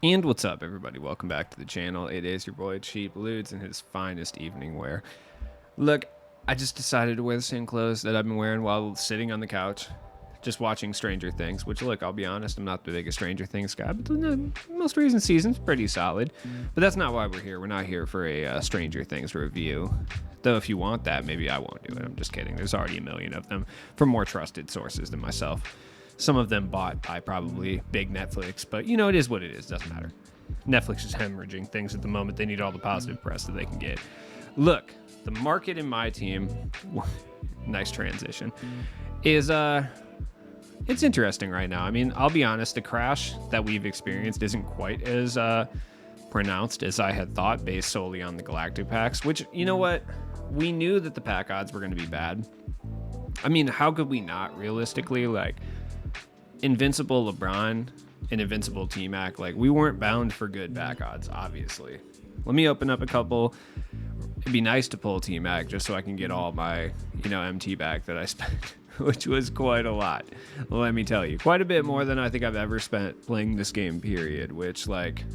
And what's up, everybody? Welcome back to the channel. It is your boy Cheap Ludes in his finest evening wear. Look, I just decided to wear the same clothes that I've been wearing while sitting on the couch, just watching Stranger Things. Which, look, I'll be honest, I'm not the biggest Stranger Things guy, but the most recent season's pretty solid. But that's not why we're here. We're not here for a Stranger Things review. Though if you want that, maybe I won't do it. I'm just kidding. There's already a million of them from more trusted sources than myself. Some of them bought by probably big Netflix, but you know, it is what it is. Doesn't matter. Netflix is hemorrhaging things at the moment. They need all the positive press that they can get. Look, the market in my team, nice transition, is it's interesting right now. I mean, I'll be honest, the crash that we've experienced isn't quite as pronounced as I had thought based solely on the Galactic packs, which, you know what? We knew that the pack odds were going to be bad. I mean, how could we not realistically? Like, Invincible LeBron and Invincible T-Mac, like, we weren't bound for good back odds, obviously. Let me open up a couple. It'd be nice to pull T-Mac just so I can get all my, MT back that I spent, which was quite a lot. Let me tell you, quite a bit more than I think I've ever spent playing this game, period, which, like,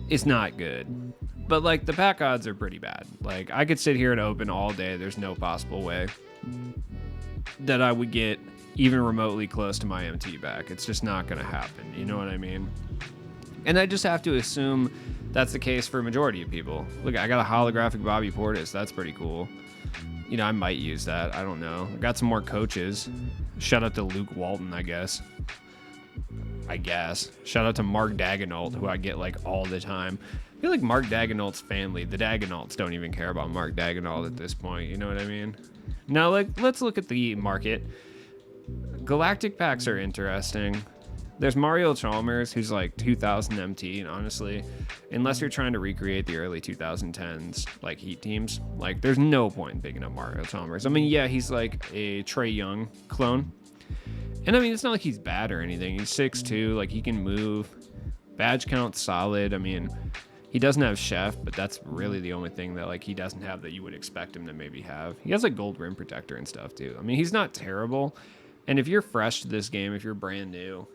is not good. But, like, the pack odds are pretty bad. Like, I could sit here and open all day. There's no possible way that I would get even remotely close to my MT back. It's just not going to happen. You know what I mean? And I just have to assume that's the case for a majority of people. Look, I got a holographic Bobby Portis. That's pretty cool. You know, I might use that. I don't know. I got some more coaches. Shout out to Luke Walton, I guess. Shout out to Mark Daigneault, who I get, like, all the time. I feel like Mark Daigneault's family, the Daigneaults, don't even care about Mark Daigneault at this point. You know what I mean? Now, like, let's look at the market. Galactic packs are interesting. There's Mario Chalmers, who's like 2000 MT, and honestly, unless you're trying to recreate the early 2010s like Heat teams, like, there's no point in picking up Mario Chalmers. I mean, yeah, he's like a Trae Young clone, and I mean, it's not like he's bad or anything. He's 6'2", like, he can move. Badge count's solid. I mean, he doesn't have Chef, but that's really the only thing that, like, he doesn't have that you would expect him to maybe have. He has, like, gold rim protector and stuff too. I mean, he's not terrible. And if you're fresh to this game, if you're brand new,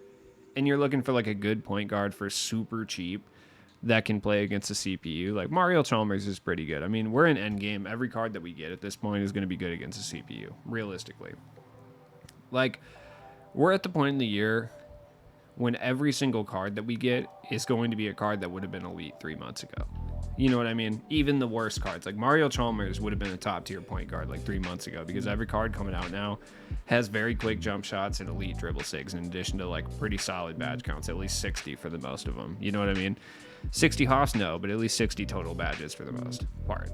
and you're looking for, like, a good point guard for super cheap that can play against a CPU, like, Mario Chalmers is pretty good. I mean, we're in endgame. Every card that we get at this point is going to be good against a CPU, realistically. Like, we're at the point in the year when every single card that we get is going to be a card that would have been elite 3 months ago. You know what I mean? Even the worst cards, like Mario Chalmers would have been a top tier point guard like 3 months ago, because every card coming out now has very quick jump shots and elite dribble sigs, in addition to, like, pretty solid badge counts, at least 60 for the most of them. You know what I mean? 60 Hoffs, no, but at least 60 total badges for the most part.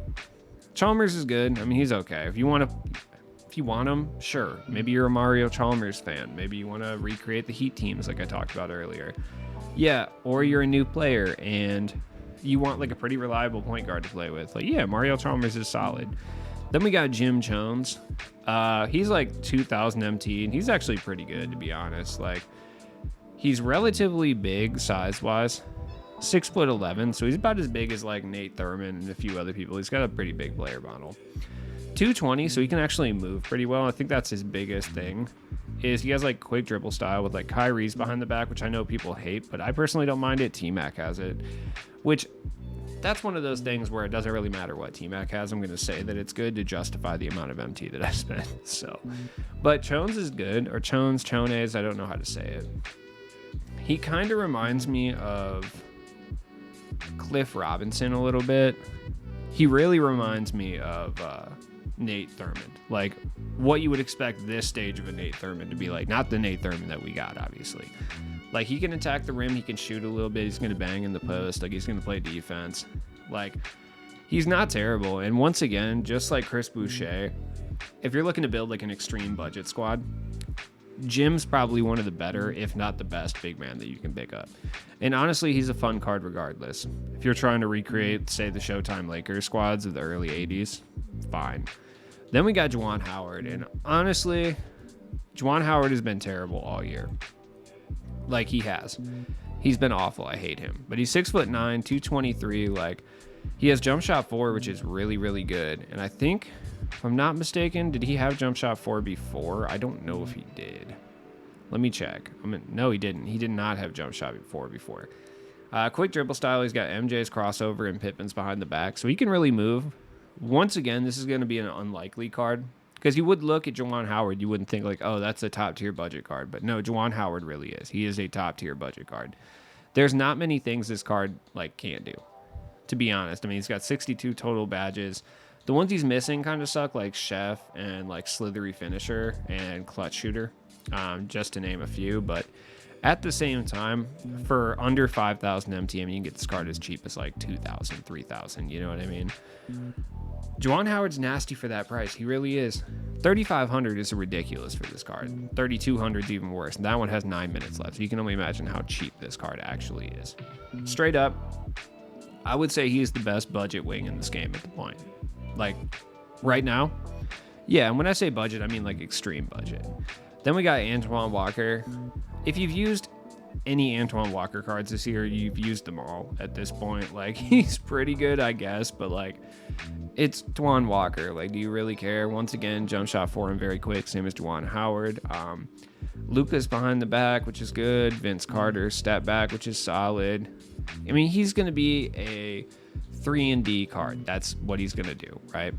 Chalmers is good. I mean, he's okay. If you want him, sure. Maybe you're a Mario Chalmers fan. Maybe you want to recreate the Heat teams like I talked about earlier. Yeah, or you're a new player and you want, like, a pretty reliable point guard to play with. Like, yeah, Mario Chalmers is solid. Then we got Jim Jones. He's like 2000 MT, and he's actually pretty good, to be honest. Like, he's relatively big size-wise. 6'11", so he's about as big as, like, Nate Thurman and a few other people. He's got a pretty big player model. 220, so he can actually move pretty well. I think that's his biggest thing, is he has, like, quick dribble style with, like, Kyrie's behind the back, which I know people hate, but I personally don't mind it. T-Mac has it, which, that's one of those things where it doesn't really matter what T-Mac has. I'm going to say that it's good to justify the amount of MT that I spent. So, but Chones is good, or Chones, I don't know how to say it. He kind of reminds me of Cliff Robinson a little bit. He really reminds me of Nate Thurman, like what you would expect this stage of a Nate Thurman to be like. Not the Nate Thurman that we got, obviously. Like, he can attack the rim, he can shoot a little bit, he's going to bang in the post, like, he's going to play defense. Like, he's not terrible. And once again, just like Chris Boucher, if you're looking to build, like, an extreme budget squad, Jim's probably one of the better, if not the best, big man that you can pick up. And honestly, he's a fun card regardless. If you're trying to recreate, say, the Showtime Lakers squads of the early 80s, fine. Then we got Juan Howard, and honestly, Juan Howard has been terrible all year. Like, he has. He's been awful. I hate him. But he's 6'9", 223. Like, he has jump shot 4, which is really, really good. And I think, if I'm not mistaken, did he have jump shot 4 before? I don't know if he did. Let me check. No, he didn't. He did not have jump shot 4 before. Quick dribble style. He's got MJ's crossover and Pippin's behind the back, so he can really move. Once again, this is going to be an unlikely card because you would look at Juan Howard, you wouldn't think like, oh, that's a top tier budget card, but no, Juan Howard really is. He is a top tier budget card. There's not many things this card like can't do, to be honest. I mean, he's got 62 total badges. The ones he's missing kind of suck, like Chef and like Slithery Finisher and Clutch Shooter, just to name a few. But at the same time, for under 5,000 MTM, you can get this card as cheap as like 2,000, 3,000. You know what I mean? Juan Howard's nasty for that price. He really is. 3,500 is ridiculous for this card. 3,200 is even worse. And that one has 9 minutes left. So you can only imagine how cheap this card actually is. Straight up, I would say he's the best budget wing in this game at the point. Like, right now? Yeah, and when I say budget, I mean like extreme budget. Then we got Antoine Walker. If you've used any Antoine Walker cards this year, you've used them all at this point. Like, he's pretty good, I guess, but like, it's Juan Walker. Like, do you really care? Once again, jump shot for him very quick, same as Juan Howard. Lucas behind the back, which is good. Vince Carter step back, which is solid. I mean, he's going to be a 3-and-D card. That's what he's going to do, right?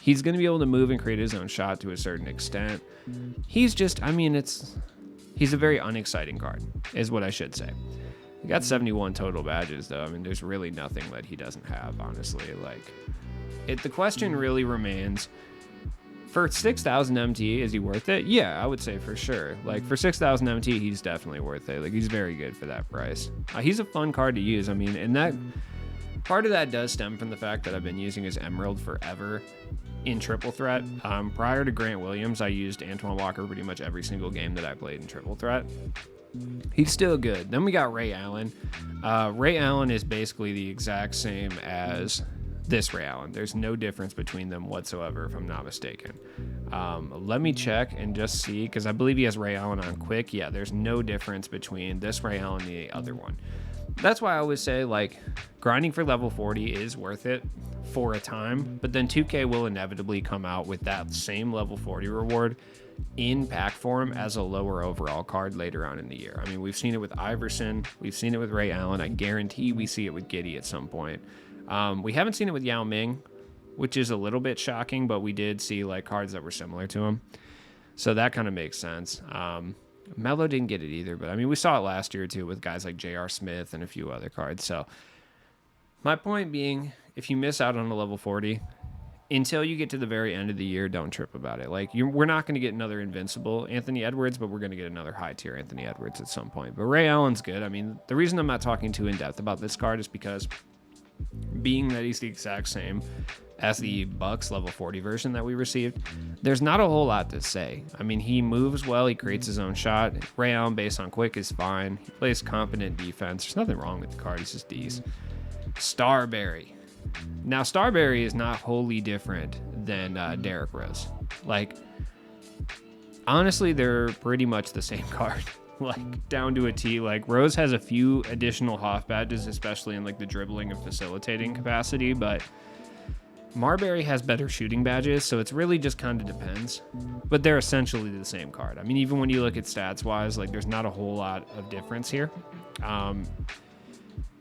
He's going to be able to move and create his own shot to a certain extent. He's just, I mean, he's a very unexciting card, is what I should say. He got 71 total badges, though. I mean, there's really nothing that he doesn't have, honestly. Like, the question really remains, for 6,000 MT, is he worth it? Yeah, I would say for sure. Like, for 6,000 MT, he's definitely worth it. Like, he's very good for that price. He's a fun card to use. I mean, and that part of that does stem from the fact that I've been using his Emerald forever in Triple Threat. Prior to Grant Williams, I used Antoine Walker pretty much every single game that I played in Triple Threat. He's still good. Then we got Ray Allen. Ray Allen is basically the exact same as this Ray Allen. There's no difference between them whatsoever, if I'm not mistaken. Let me check and just see, because I believe he has Ray Allen on quick. Yeah, there's no difference between this Ray Allen and the other one. That's why I always say, like, grinding for level 40 is worth it for a time, but then 2K will inevitably come out with that same level 40 reward in pack form as a lower overall card later on in the year. I mean, we've seen it with Iverson, we've seen it with Ray Allen. I guarantee we see it with Giddey at some point. We haven't seen it with Yao Ming, which is a little bit shocking, but we did see like cards that were similar to him, so that kind of makes sense. Melo didn't get it either, but I mean, we saw it last year too with guys like J.R. Smith and a few other cards. So my point being, if you miss out on a level 40, until you get to the very end of the year, don't trip about it. Like, we're not going to get another invincible Anthony Edwards, but we're going to get another high tier Anthony Edwards at some point. But Ray Allen's good. I mean, the reason I'm not talking too in depth about this card is because being that he's the exact same as the Bucks level 40 version that we received, there's not a whole lot to say. I mean, he moves well, he creates his own shot. Ray Allen based on quick is fine. He plays competent defense. There's nothing wrong with the card, he's just D's. Starberry. Now, Starberry is not wholly different than Derrick Rose. Like, honestly, they're pretty much the same card. Like, down to a T. Like, Rose has a few additional Hoff badges, especially in like the dribbling and facilitating capacity, but Marbury has better shooting badges, so it's really just kind of depends. But they're essentially the same card. I mean, even when you look at stats-wise, like, there's not a whole lot of difference here.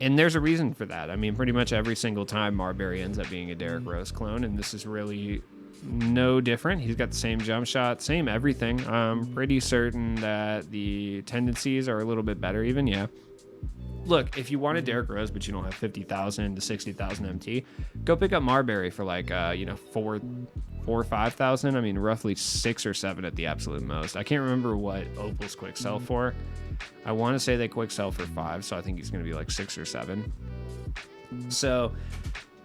And there's a reason for that. I mean, pretty much every single time Marbury ends up being a Derrick Rose clone, and this is really no different. He's got the same jump shot, same everything. I'm pretty certain that the tendencies are a little bit better even, yeah. Look, if you want a Derrick Rose, but you don't have 50,000 to 60,000 MT, go pick up Marbury for like, 4 or 5,000. I mean, roughly 6 or 7 at the absolute most. I can't remember what Opal's quick sell for. I want to say they quick sell for 5, so I think he's going to be like 6 or 7. So,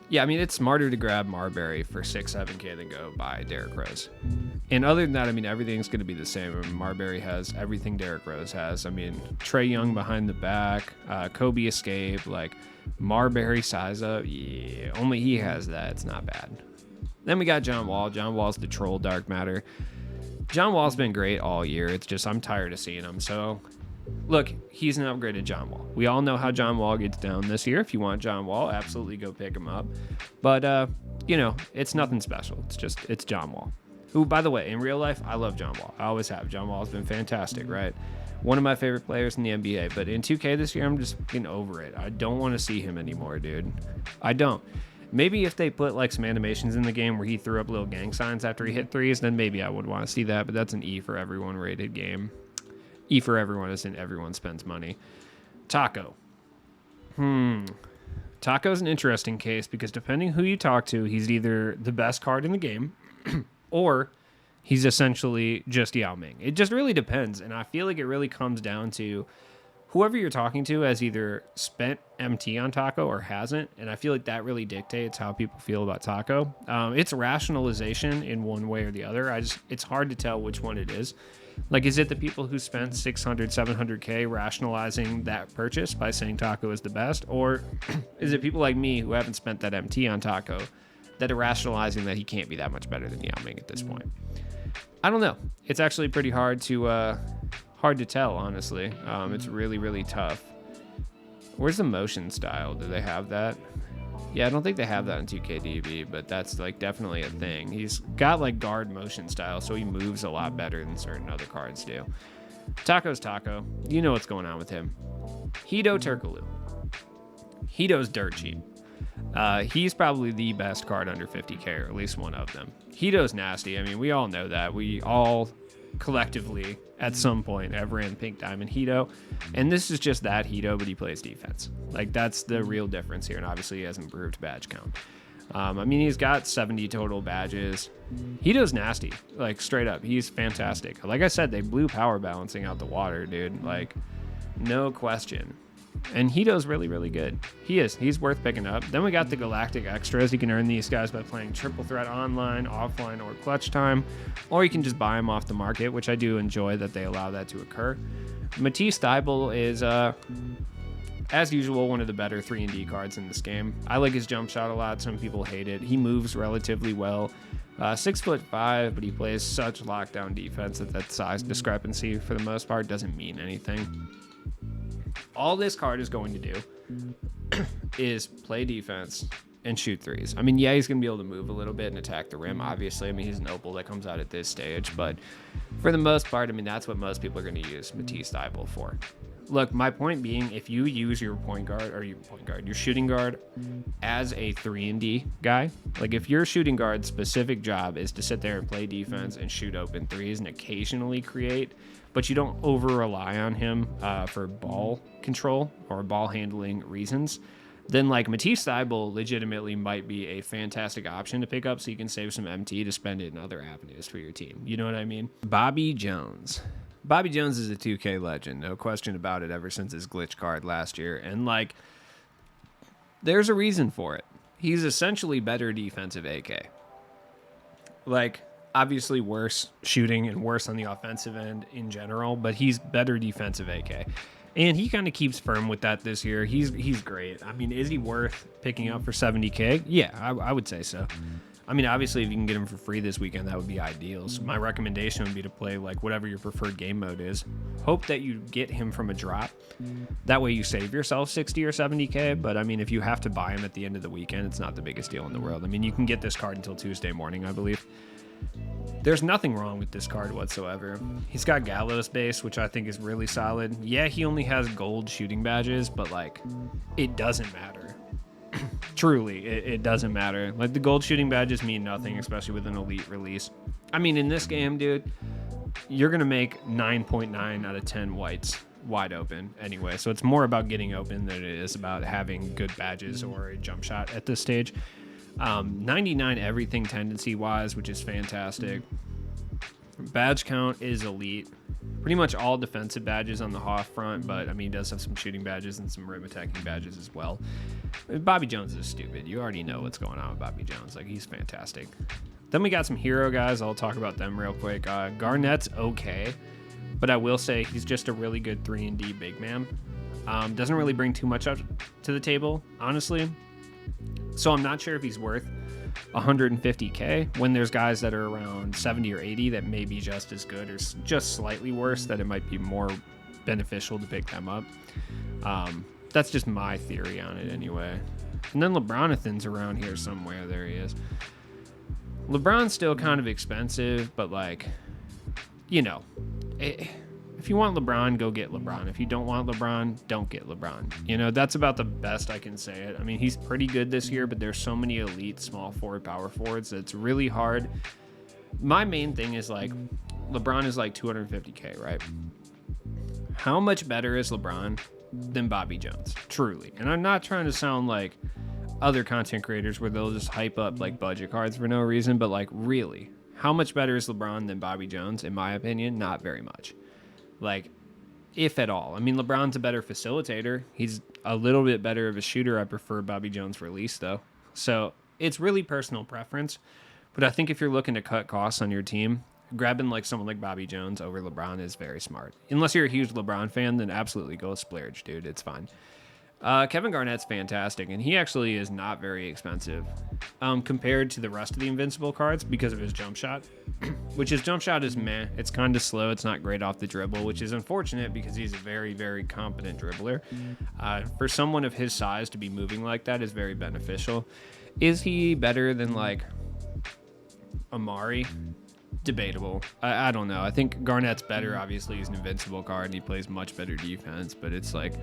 yeah, I mean, it's smarter to grab Marbury for 6, 7K than go buy Derrick Rose. And other than that, I mean, everything's going to be the same. I mean, Marbury has everything Derrick Rose has. I mean, Trae Young behind the back, Kobe escape, like Marbury size up. Yeah, only he has that. It's not bad. Then we got John Wall. John Wall's the troll dark matter. John Wall's been great all year. It's just I'm tired of seeing him. So, look, he's an upgraded John Wall. We all know how John Wall gets down this year. If you want John Wall, absolutely go pick him up. But, it's nothing special. It's John Wall. Who, by the way, in real life, I love John Wall. I always have. John Wall has been fantastic, right? One of my favorite players in the NBA. But in 2K this year, I'm just getting over it. I don't want to see him anymore, dude. I don't. Maybe if they put like some animations in the game where he threw up little gang signs after he hit threes, then maybe I would want to see that. But that's an E for everyone rated game. E for everyone isn't everyone spends money. Taco. Taco's an interesting case because depending who you talk to, he's either the best card in the game or he's essentially just Yao Ming. It just really depends. And I feel like it really comes down to whoever you're talking to has either spent MT on Taco or hasn't. And I feel like that really dictates how people feel about Taco. It's rationalization in one way or the other. It's hard to tell which one it is. Like, is it the people who spent 600, 700K rationalizing that purchase by saying Taco is the best? Or is it people like me who haven't spent that MT on Taco that are rationalizing that he can't be that much better than Yao Ming at this point? I don't know. It's actually pretty hard to tell, honestly. It's really, really tough. Where's the motion style? Do they have that? Yeah, I don't think they have that in 2KDB, but that's like definitely a thing. He's got like guard motion style, so he moves a lot better than certain other cards do. Taco's Taco. You know what's going on with him. Hito Turkaloo. Hito's dirt cheap. He's probably the best card under 50k, or at least one of them. Hito's nasty. I mean, we all know that. We all collectively at some point have ran Pink Diamond Hito, and this is just that Hito, but he plays defense. Like, that's the real difference here, and obviously he has improved badge count. I mean, he's got 70 total badges. Hito's nasty, like, straight up. He's fantastic. Like I said, they blew power balancing out the water, dude. Like, no question. And Hito's really, really good. He's worth picking up. Then we got the Galactic Extras. You can earn these guys by playing Triple Threat online, offline, or Clutch Time. Or you can just buy them off the market, which I do enjoy that they allow that to occur. Matisse Dibel is, as usual, one of the better 3-and-D cards in this game. I like his jump shot a lot. Some people hate it. He moves relatively well. 6'5", but he plays such lockdown defense that size discrepancy, for the most part, doesn't mean anything. All this card is going to do is play defense and shoot threes. I mean, yeah, he's going to be able to move a little bit and attack the rim, obviously. I mean, he's an opal that comes out at this stage. But for the most part, I mean, that's what most people are going to use Matisse Dibel for. Look, my point being, if you use your your shooting guard as a 3-and-D guy, like if your shooting guard's specific job is to sit there and play defense and shoot open threes and occasionally create, but you don't over rely on him for ball control or ball handling reasons, then like Matisse Dibel legitimately might be a fantastic option to pick up so you can save some MT to spend it in other avenues for your team. You know what I mean? Bobby Jones. Bobby Jones is a 2K legend, no question about it, ever since his glitch card last year. And like, there's a reason for it. He's essentially better defensive AK. Like, obviously worse shooting and worse on the offensive end in general, but he's better defensive AK. And he kind of keeps firm with that this year. He's great. I mean, is he worth picking up for 70k? Yeah, I would say so. I mean, obviously, if you can get him for free this weekend, that would be ideal. So my recommendation would be to play like whatever your preferred game mode is. Hope that you get him from a drop. That way you save yourself 60 or 70k. But I mean, if you have to buy him at the end of the weekend, it's not the biggest deal in the world. I mean, you can get this card until Tuesday morning, I believe. There's nothing wrong with this card whatsoever. He's got Gallows base, which I think is really solid. Yeah, he only has gold shooting badges, but like, it doesn't matter. Truly, it doesn't matter. Like, the gold shooting badges mean nothing, especially with an elite release. I mean, in this game, dude, you're going to make 9.9 out of 10 whites wide open anyway. So it's more about getting open than it is about having good badges or a jump shot at this stage. 99 everything tendency-wise, which is fantastic. Badge count is elite. Pretty much all defensive badges on the Hoff front, but I mean, he does have some shooting badges and some rim attacking badges as well. Bobby Jones is stupid. You already know what's going on with Bobby Jones. Like, he's fantastic. Then we got some hero guys. I'll talk about them real quick. Garnett's okay, but I will say he's just a really good 3-and-D big man. Doesn't really bring too much up to the table, honestly. So I'm not sure if he's worth 150k when there's guys that are around 70 or 80 that may be just as good or just slightly worse, that it might be more beneficial to pick them up. That's just my theory on it anyway. And then LeBronathan's around here somewhere. There he is. LeBron's still kind of expensive, but like, you know, if you want LeBron, go get LeBron. If you don't want LeBron, don't get LeBron. You know, that's about the best I can say it. I mean, he's pretty good this year, but there's so many elite small forward, power forwards that it's really hard. My main thing is like, LeBron is like 250K, right? How much better is LeBron than Bobby Jones? Truly. And I'm not trying to sound like other content creators where they'll just hype up like budget cards for no reason, but like really, how much better is LeBron than Bobby Jones? In my opinion, not very much. Like, if at all. I mean, LeBron's a better facilitator. He's a little bit better of a shooter. I prefer Bobby Jones' release though. So it's really personal preference. But I think if you're looking to cut costs on your team, grabbing like someone like Bobby Jones over LeBron is very smart. Unless you're a huge LeBron fan, then absolutely go splurge, dude. It's fine. Kevin Garnett's fantastic, and he actually is not very expensive compared to the rest of the Invincible cards because of his jump shot, which his jump shot is meh. It's kind of slow. It's not great off the dribble, which is unfortunate because he's a very, very competent dribbler. For someone of his size to be moving like that is very beneficial. Is he better than like Amari? Debatable. I don't know. I think Garnett's better. Obviously, he's an Invincible card and he plays much better defense, but it's like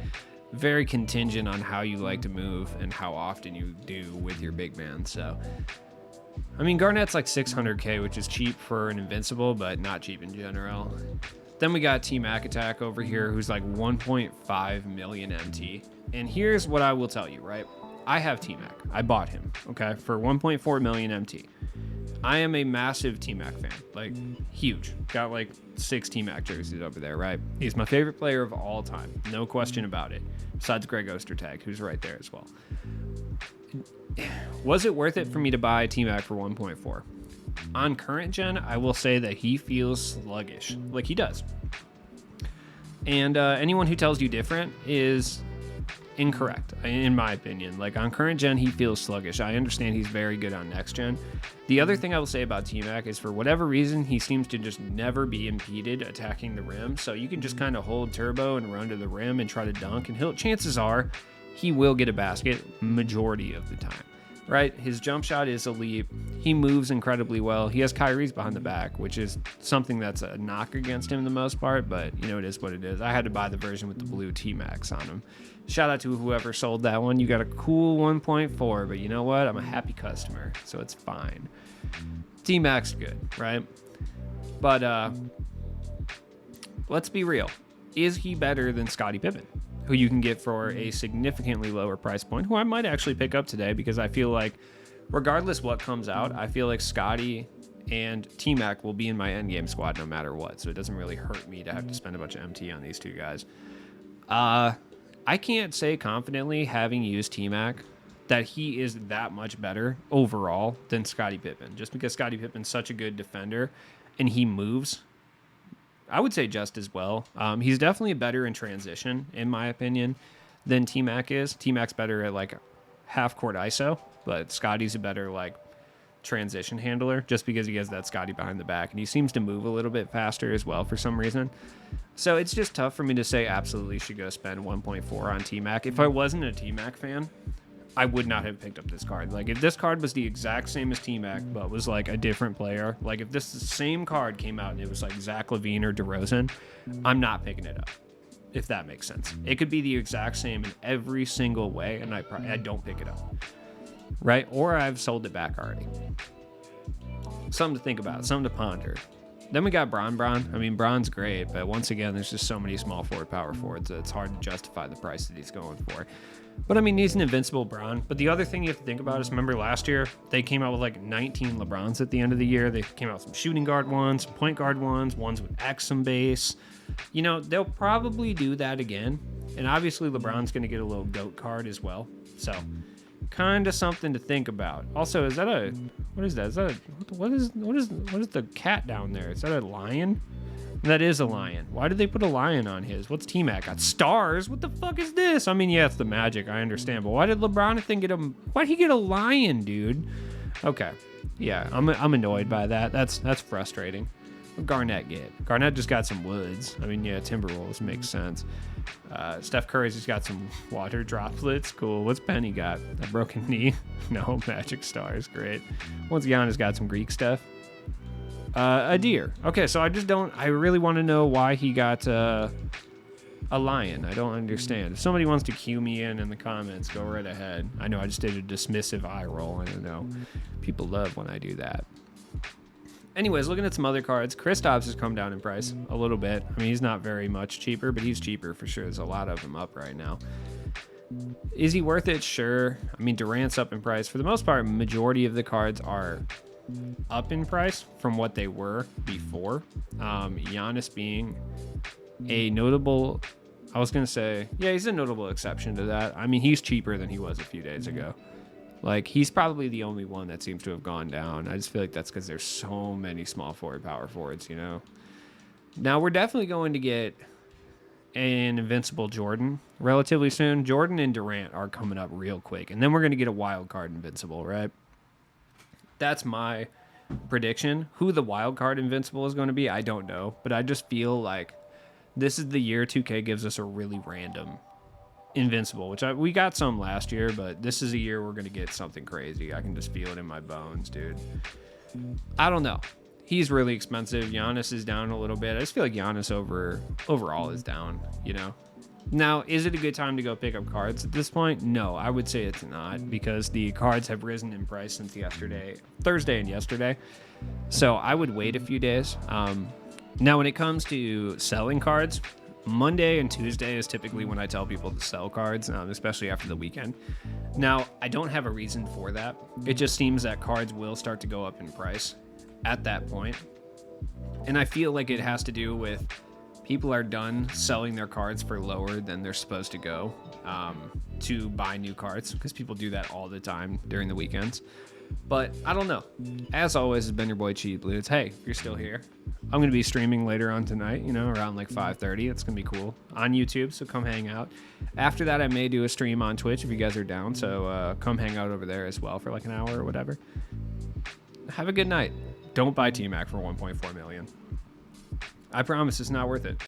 very contingent on how you like to move and how often you do with your big man. So, I mean, Garnett's like 600K, which is cheap for an Invincible, but not cheap in general. Then we got T-Mac Attack over here, who's like 1.5 million MT. And here's what I will tell you, right? I have T-Mac. I bought him, okay, for 1.4 million MT. I am a massive T-Mac fan, like huge. Got like 6 T-Mac jerseys over there, right? He's my favorite player of all time, no question about it. Besides Greg Ostertag, who's right there as well. Was it worth it for me to buy T-Mac for 1.4? On current gen, I will say that he feels sluggish, like he does. And anyone who tells you different is incorrect, in my opinion. Like on current gen, he feels sluggish. I understand he's very good on next gen. The other thing I will say about T-Mac is for whatever reason, he seems to just never be impeded attacking the rim. So you can just kind of hold turbo and run to the rim and try to dunk, and chances are he will get a basket majority of the time, right? His jump shot is elite. He moves incredibly well. He has Kyrie's behind the back, which is something that's a knock against him the most part, but you know, it is what it is. I had to buy the version with the blue T-Max on him. Shout out to whoever sold that one. You got a cool 1.4, but you know what? I'm a happy customer, so it's fine. T-Max good, right? But let's be real. Is he better than Scottie Pippen, who you can get for a significantly lower price point, who I might actually pick up today because I feel like regardless what comes out, I feel like Scottie and T-Mac will be in my endgame squad no matter what, so it doesn't really hurt me to have to spend a bunch of MT on these two guys. I can't say confidently, having used T-Mac, that he is that much better overall than Scottie Pippen. Just because Scottie Pippen's such a good defender and he moves, I would say just as well. He's definitely better in transition, in my opinion, than T-Mac is. T-Mac's better at like half-court ISO, but Scottie's a better like transition handler just because he has that Scottie behind the back, and he seems to move a little bit faster as well for some reason. So it's just tough for me to say absolutely should go spend 1.4 on T-Mac. If I wasn't a T-Mac fan, I would not have picked up this card. Like if this card was the exact same as T-Mac but was like a different player, like if this same card came out and it was like Zach LaVine or DeRozan, I'm not picking it up, if that makes sense. It could be the exact same in every single way and I don't pick it up, right? Or I've sold it back already. Something to think about, something to ponder. Then we got Braun Brown. I mean, Braun's great, but once again, there's just so many small forward, power forwards that it's hard to justify the price that he's going for. But I mean, he's an invincible Braun. But the other thing you have to think about is, remember last year, they came out with like 19 LeBrons at the end of the year. They came out with some shooting guard ones, some point guard ones with Exum base. You know, they'll probably do that again. And obviously, LeBron's going to get a little GOAT card as well. So, kind of something to think about. Also, is that a... What is that? Is that a... What is the cat down there? Is that a lion? That is a lion. Why did they put a lion on his? What's T-Mac got? Stars? What the fuck is this? I mean, yeah, it's the Magic. I understand. But why did LeBron get him? Why'd he get a lion, dude? Okay. Yeah, I'm annoyed by that. That's frustrating. What Garnett get? Garnett just got some woods. I mean, yeah, Timberwolves makes sense. Steph Curry's just got some water droplets. Cool. What's Penny got? A broken knee? No, Magic Stars. Great. Once Giannis got some Greek stuff. A deer. Okay, so I really want to know why he got a lion. I don't understand. If somebody wants to cue me in the comments, go right ahead. I know I just did a dismissive eye roll. I don't know. People love when I do that. Anyways, looking at some other cards, Kristaps has come down in price a little bit. I mean, he's not very much cheaper, but he's cheaper for sure. There's a lot of them up right now. Is he worth it? Sure. I mean, Durant's up in price. For the most part, majority of the cards are up in price from what they were before. Giannis being a notable, I was going to say, yeah, he's a notable exception to that. I mean, he's cheaper than he was a few days ago. Like, he's probably the only one that seems to have gone down. I just feel like that's because there's so many small forward, power forwards, you know. Now, we're definitely going to get an invincible Jordan relatively soon. Jordan and Durant are coming up real quick. And then we're going to get a wild card invincible, right? That's my prediction. Who the wild card invincible is going to be, I don't know. But I just feel like this is the year 2K gives us a really random invincible, which we got some last year, but this is a year we're going to get something crazy. I can just feel it in my bones, dude. I don't know. He's really expensive. Giannis is down a little bit. I just feel like Giannis overall is down, you know. Now, is it a good time to go pick up cards at this point? No, I would say it's not, because the cards have risen in price since Thursday and yesterday. So I would wait a few days. Now, when it comes to selling cards, Monday and Tuesday is typically when I tell people to sell cards, especially after the weekend. Now, I don't have a reason for that. It just seems that cards will start to go up in price at that point. And I feel like it has to do with people are done selling their cards for lower than they're supposed to go to buy new cards, because people do that all the time during the weekends. But I don't know. As always, it's been your boy Cheap Blues. Hey, if you're still here, I'm going to be streaming later on tonight, you know, around like 5:30. It's going to be cool on YouTube, so come hang out. After that, I may do a stream on Twitch if you guys are down, so come hang out over there as well for like an hour or whatever. Have a good night. Don't buy T-Mac for 1.4 million. I promise it's not worth it.